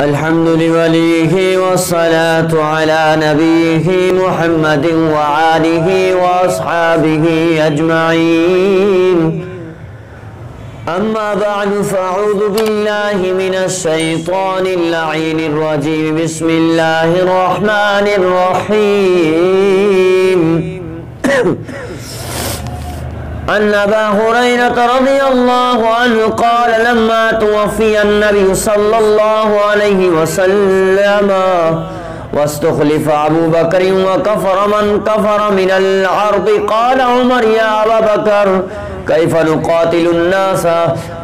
الحمد لله والصلاة على نبيه محمد وآله وأصحابه أجمعين. أما بعد فأعوذ بالله من الشيطان اللعين الرجيم. بسم الله الرحمن الرحيم. عن أبا هريرة رضي الله عنه قال لما توفي النبي صلى الله عليه وسلم واستخلف أبو بكر وكفر من كفر من العرب قال عمر يا أبا بكر كيف نقاتل الناس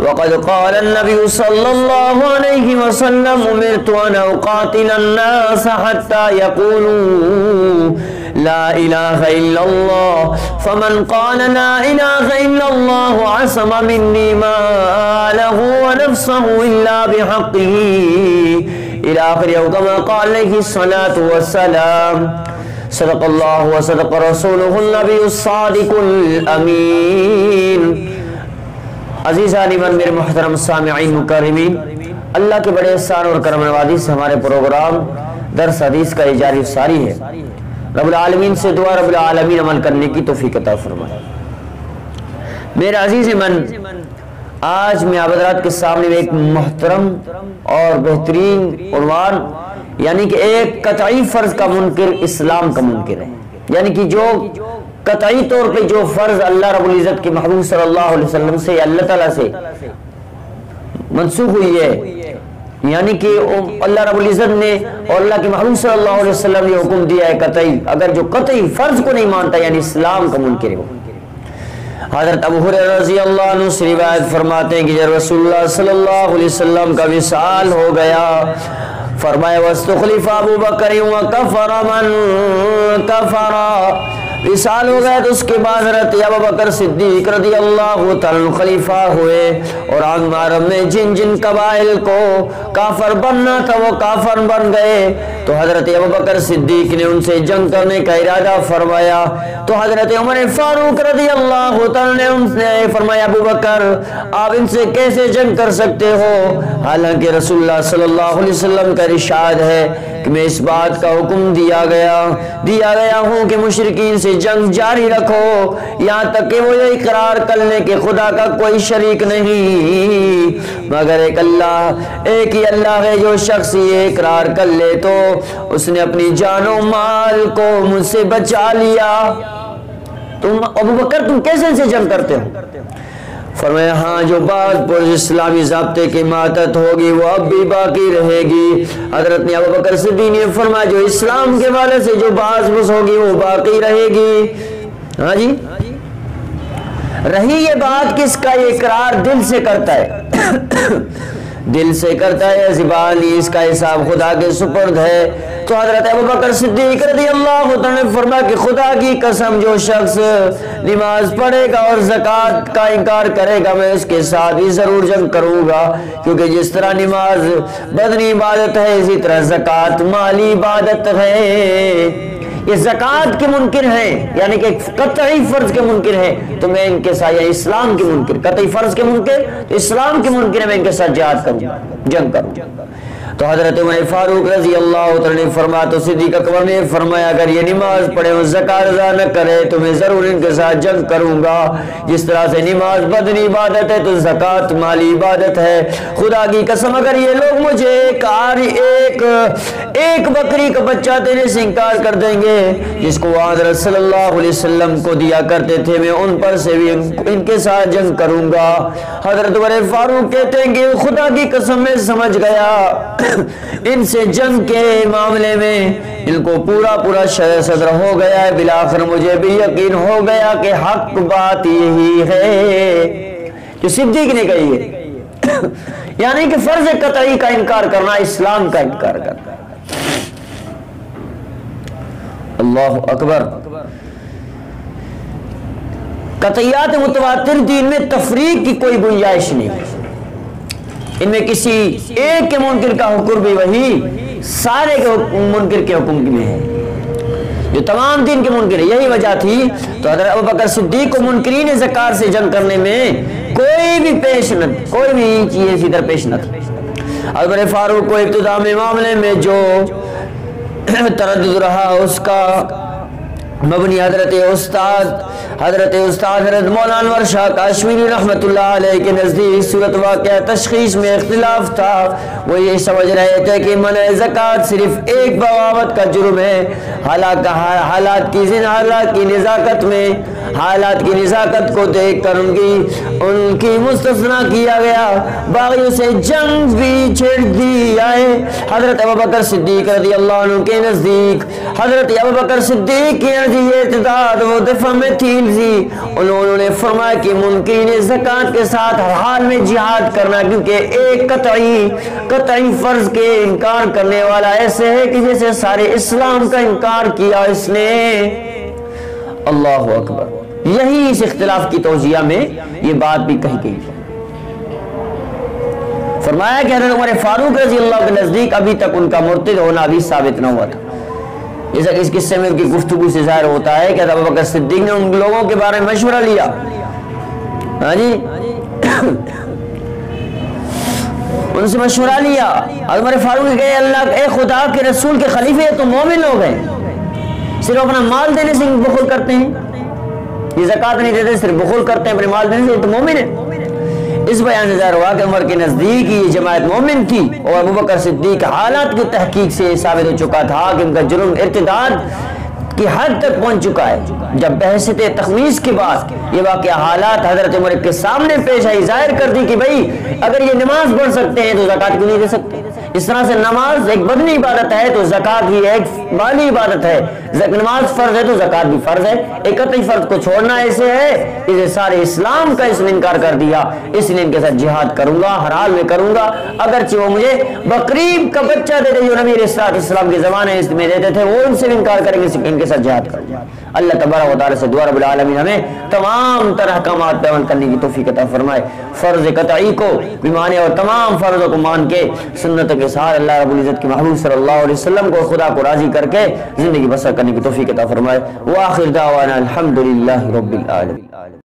وقد قال النبي صلى الله عليه وسلم أمرت أن أقاتل الناس حتى يقولوا لا إله إلا الله فمن قال لا إله إلا الله عصم مني ماله ونفسه إلا بحقه إلى آخر يوم كما قال عليه الصلاة والسلام. صدق الله وصدق رسوله النبي الصادق الأمين. عزیزان ایمان میرے محترم سامعین مکرمین، اللہ کے بڑے احسان اور کرم نوازی سے ہمارے پروگرام درس حدیث کا یہ جاری ساری ہے. رب العالمین سے دعا رب العالمین عمل کرنے کی توفیق عطا فرمائے. میرے عزیز من، آج میں آپ حضرات کے سامنے ایک محترم اور بہترین عنوان، یعنی کہ ایک قطعی فرض کا منکر اسلام کا منکر ہے. یعنی کہ جو قطعی طور پہ جو فرض اللہ رب العزت کے محبوب صلی اللہ علیہ وسلم سے اللہ تعالیٰ سے منسوخ ہوئی ہے، یعنی کہ اللہ رب العزت نے اور اللہ کے محبوب صلی اللہ علیہ وسلم نے حکم دیا ہے قطعی، اگر جو قطعی فرض کو نہیں مانتا یعنی اسلام کا منکر ہے. حضرت ابو ہریرہ رضی اللہ عنہ سے روایت فرماتے ہیں کہ جب رسول اللہ صلی اللہ علیہ وسلم کا وصال ہو گیا، فرمایا واستخلف ابو بکر وکفر من کفر، وصال ہو گیا تو اس کے بعد حضرت ابو بکر صدیق رضی اللہ تعالیٰ خلیفہ ہوئے، اور عرب میں جن جن قبائل کو کافر بننا تھا وہ کافر بن گئے. تو حضرت ابو بکر صدیق نے ان سے جنگ کرنے کا ارادہ فرمایا. تو حضرت عمر فاروق رضی اللہ تعالیٰ نے ان سے فرمایا ابو بکر آپ ان سے کیسے جنگ کر سکتے ہو، حالانکہ رسول اللہ صلی اللہ علیہ وسلم کا ارشاد ہے کہ میں اس بات کا حکم دیا گیا ہوں کہ مشرکین سے جنگ جاری رکھو یہاں تک کہ وہ یہ اقرار کر لیں کہ خدا کا کوئی شریک نہیں مگر ایک اللہ، ایک ہی اللہ ہے. جو شخص یہ اقرار کر لے تو اس نے اپنی جان و مال کو مجھ سے بچا لیا. تم ابو بکر تم کیسے سے جنگ کرتے ہو؟ فرمایا ہاں جو بعض پر اسلامی ضابطے کی ماتت ہوگی وہ اب بھی باقی رہے گی. حضرت نے ابو بکر صدیق نے فرمایا جو اسلام کے والے سے جو بعض بس ہوگی وہ باقی رہے گی. ہاں جی، رہی یہ بات کس کا، یہ اقرار دل سے کرتا ہے دل سے کرتا ہے، زبانی اس کا حساب خدا کے سپرد ہے. تو حضرت ابو بکر صدیق رضی اللہ عنہ نے فرمایا کہ خدا کی قسم جو شخص نماز پڑھے گا اور زکوٰۃ کا انکار کرے گا میں اس کے ساتھ ہی ضرور جنگ کروں گا، کیونکہ جس طرح نماز بدنی عبادت ہے اسی طرح زکوٰۃ مالی عبادت ہے. یہ زکوٰۃ کے منکر ہیں، یعنی کہ قطعی فرض کے منکر ہیں، تو میں ان کے ساتھ یا اسلام کے منکر، قطعی فرض کے منکر تو اسلام کے منکر ہے، میں ان کے ساتھ جہاد کروں، جنگ کروں. تو حضرت عمر فاروق رضی اللہ عنہ نے فرمایا، تو صدیق اکبر نے فرمایا اگر یہ نماز پڑھے اور زکوٰۃ ادا نہ کرے تو میں ضرور ان کے ساتھ جنگ کروں گا. جس طرح سے نماز بدنی عبادت ہے تو زکوٰۃ مالی عبادت ہے. خدا کی قسم اگر یہ لوگ مجھے ایک بکری کا بچہ دینے سے انکار کر دیں گے جس کو حضرت صلی اللہ علیہ وسلم کو دیا کرتے تھے میں ان پر سے بھی ان کے ساتھ جنگ کروں گا. حضرت عمر فاروق کہتے ہیں کہ خدا کی قسم میں سمجھ گیا ان سے جنگ کے معاملے میں ان کو پورا شرح صدر ہو گیا ہے. بالآخر مجھے بھی یقین ہو گیا کہ حق بات یہی ہے جو صدیق نے کہی ہے یعنی کہ فرض قطعی کا انکار کرنا اسلام کا انکار کرنا. اللہ اکبر. قطعیات متواتر دین میں تفریق کی کوئی گنجائش نہیں، ان میں کسی ایک کے منکر کا حکم بھی وہی سارے کے منکر کے حکم میں ہے جو تمام دین کے منکر ہے. یہی وجہ تھی تو حضرت ابوبکر صدیق کو منکرین زکات سے جنگ کرنے میں کوئی بھی چیز ادھر پیش نہ تھی. حضرت فاروق کو ابتدا میں معاملے میں جو تردد رہا اس کا مبنی حضرت استاد حضرت مولانا انور شاہ کاشمیری رحمۃ اللہ علیہ کے نزدیک صورت واقعہ تشخیص میں اختلاف تھا. وہ یہ سمجھ رہے تھے کہ منع زکوٰۃ صرف ایک بغاوت کا جرم ہے، حالات کی نزاکت کو دیکھ کر ان کی مستثنا کیا گیا. باغیوں سے جنگ بھی چھڑ دی آئے. حضرت ابوبکر صدیق رضی اللہ عنہ کے نزدیک حضرت ابوبکر صدیق کی یہ ارتداد وہ دفعہ میں تھی. انہوں نے فرمایا کہ منکرین زکوٰۃ کے ساتھ ہر حال میں جہاد کرنا، کیونکہ ایک قطعی فرض کے انکار کرنے والا ایسے ہے کہ جیسے سارے اسلام کا انکار کیا اس نے. اللہ اکبر. یہی اس اختلاف کی توجیہ میں یہ بات بھی کہی گئی. فرمایا کہ حضرت عمر فاروق رضی اللہ کے نزدیک ابھی تک ان کا مرتد ہونا بھی ثابت نہ ہوا تھا. جیسا کہ اس قصے میں ان کی گفتگو سے ظاہر ہوتا ہے کہ ابوبکر صدیق نے ان لوگوں کے بارے میں مشورہ لیا. ہاں جی ان سے مشورہ لیا. عمر فاروق نے کہا اللہ اے خدا کے رسول کے خلیفے تو مومن لوگ ہیں، صرف اپنا مال دینے سے بخل کرتے ہیں، یہ زکوٰۃ نہیں دیتے صرف بخل کرتے ہیں اپنے مال دینے سے، تو مومن ہے. اس بیان سے ظاہر ہوا کہ عمر کے نزدیک یہ جماعت مومن تھی، اور ابوبکر صدیق حالات کی تحقیق سے ثابت ہو چکا تھا کہ ان کا جرم ارتداد کی حد تک پہنچ چکا ہے. جب بحثت تخمیس کے بعد یہ واقعہ حالات حضرت عمر کے سامنے پیش آئی، ظاہر کر دی کہ بھئی اگر یہ نماز پڑھ سکتے ہیں تو زکوٰۃ کیوں نہیں دے سکتے. اس طرح سے نماز ایک بدنی عبادت ہے تو زکوٰۃ بھی ایک مالی عبادت ہے. نماز فرض ہے تو زکوٰۃ بھی فرض ہے. ایک قطعی فرض کو چھوڑنا ایسے ہے اسے سارے اسلام کا اس نے انکار کر دیا. اس لیے ان کے ساتھ جہاد کروں گا، ہر حال میں کروں گا، اگرچہ وہ مجھے بقریب کا بچہ دے دے جو نبی علیہ السلام کے زمانے میں دیتے تھے، وہ ان سے بھی انکار کریں گے، ان کے ساتھ جہاد کروں گا. اللہ تبارک و تعالی سے دعا رب العالمین ہمیں تمام طرح احکامات پہ عمل کرنے کی توفیق عطا فرمائے. فرض قطعی کو بھی مانے اور تمام فرضوں کو مان کے سنت کے ساتھ اللہ رب العزت کے محبوب صلی اللہ علیہ وسلم کو خدا کو راضی کر کے زندگی بسر کرنے کی توفیق عطا فرمائے. وآخر دعوانا الحمدللہ رب العالمین.